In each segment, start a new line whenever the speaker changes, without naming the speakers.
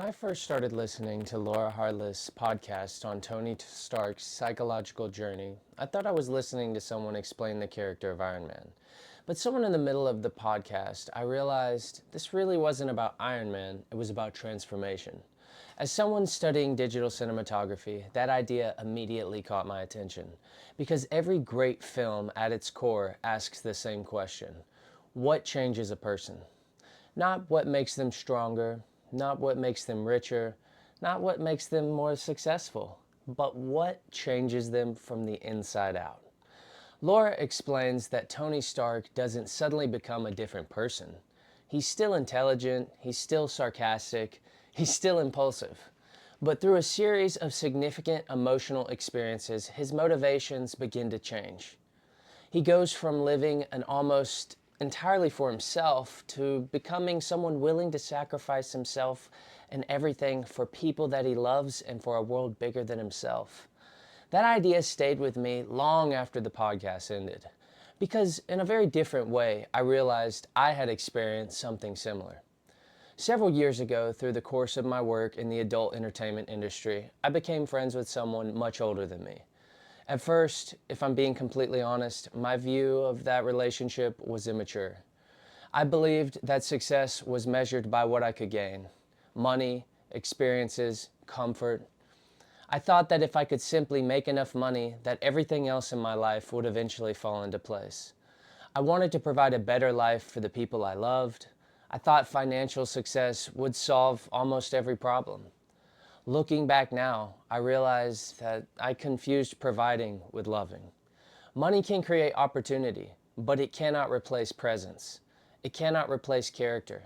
I first started listening to Laura Harless' podcast on Tony Stark's psychological journey, I thought I was listening to someone explain the character of Iron Man. But someone in the middle of the podcast, I realized this really wasn't about Iron Man, it was about transformation. As someone studying digital cinematography, that idea immediately caught my attention, because every great film at its core asks the same question: what changes a person? Not what makes them stronger, not what makes them richer, not what makes them more successful, but what changes them from the inside out. Laura explains that Tony Stark doesn't suddenly become a different person. He's still intelligent, he's still sarcastic, he's still impulsive. But through a series of significant emotional experiences, his motivations begin to change. He goes from living an almost entirely for himself to becoming someone willing to sacrifice himself and everything for people that he loves and for a world bigger than himself. That idea stayed with me long after the podcast ended, because in a very different way, I realized I had experienced something similar. Several years ago, through the course of my work in the adult entertainment industry, I became friends with someone much older than me. At first, if I'm being completely honest, my view of that relationship was immature. I believed that success was measured by what I could gain: money, experiences, comfort. I thought that if I could simply make enough money, that everything else in my life would eventually fall into place. I wanted to provide a better life for the people I loved. I thought financial success would solve almost every problem. Looking back now, I realize that I confused providing with loving. Money can create opportunity, but it cannot replace presence. It cannot replace character.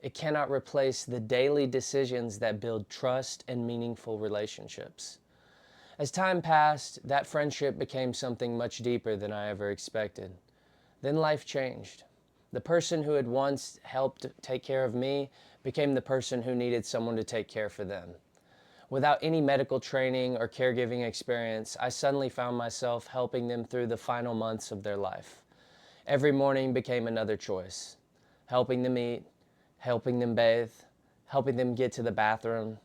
It cannot replace the daily decisions that build trust and meaningful relationships. As time passed, that friendship became something much deeper than I ever expected. Then life changed. The person who had once helped take care of me became the person who needed someone to take care for them. Without any medical training or caregiving experience, I suddenly found myself helping them through the final months of their life. Every morning became another choice: helping them eat, helping them bathe, helping them get to the bathroom,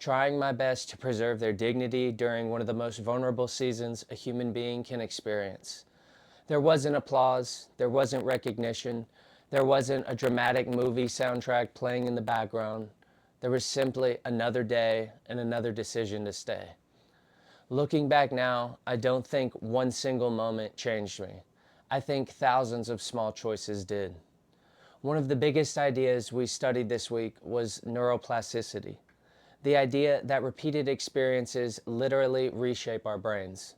trying my best to preserve their dignity during one of the most vulnerable seasons a human being can experience. There wasn't applause, there wasn't recognition, there wasn't a dramatic movie soundtrack playing in the background. There was simply another day and another decision to stay. Looking back now, I don't think one single moment changed me. I think thousands of small choices did. One of the biggest ideas we studied this week was neuroplasticity, the idea that repeated experiences literally reshape our brains.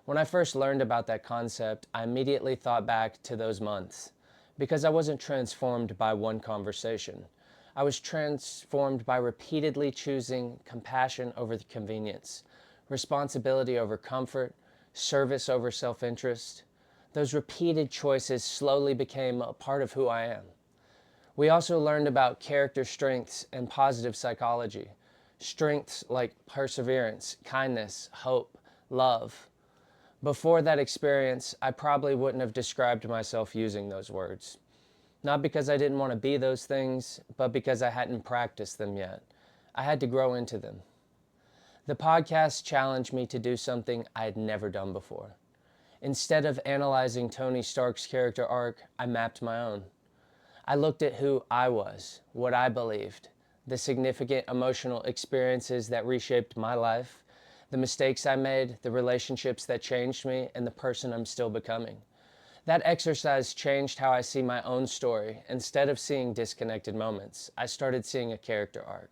When I first learned about that concept, I immediately thought back to those months, because I wasn't transformed by one conversation. I was transformed by repeatedly choosing compassion over convenience, responsibility over comfort, service over self-interest. Those repeated choices slowly became a part of who I am. We also learned about character strengths and positive psychology. Strengths like perseverance, kindness, hope, love. Before that experience, I probably wouldn't have described myself using those words. Not because I didn't want to be those things, but because I hadn't practiced them yet. I had to grow into them. The podcast challenged me to do something I had never done before. Instead of analyzing Tony Stark's character arc, I mapped my own. I looked at who I was, what I believed, the significant emotional experiences that reshaped my life, the mistakes I made, the relationships that changed me, and the person I'm still becoming. That exercise changed how I see my own story. Instead of seeing disconnected moments, I started seeing a character arc.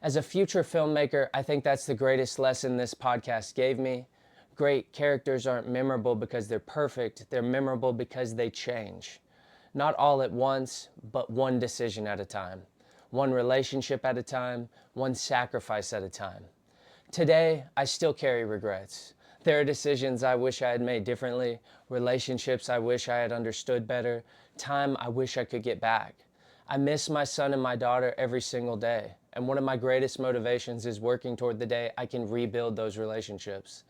As a future filmmaker, I think that's the greatest lesson this podcast gave me. Great characters aren't memorable because they're perfect, they're memorable because they change. Not all at once, but one decision at a time. One relationship at a time, one sacrifice at a time. Today, I still carry regrets. There are decisions I wish I had made differently, relationships I wish I had understood better, time I wish I could get back. I miss my son and my daughter every single day, and one of my greatest motivations is working toward the day I can rebuild those relationships.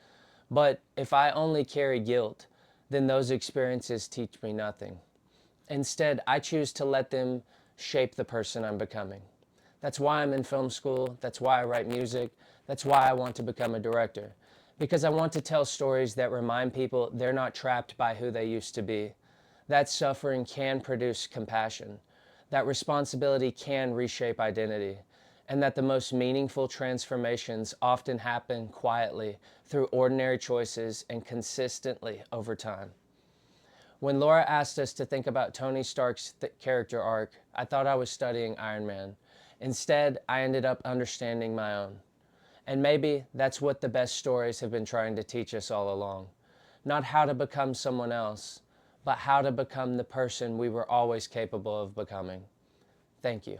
But if I only carry guilt, then those experiences teach me nothing. Instead, I choose to let them shape the person I'm becoming. That's why I'm in film school. That's why I write music. That's why I want to become a director. Because I want to tell stories that remind people they're not trapped by who they used to be. That suffering can produce compassion. That responsibility can reshape identity. And that the most meaningful transformations often happen quietly through ordinary choices and consistently over time. When Laura asked us to think about Tony Stark's character arc, I thought I was studying Iron Man. Instead, I ended up understanding my own. And maybe that's what the best stories have been trying to teach us all along. Not how to become someone else, but how to become the person we were always capable of becoming. Thank you.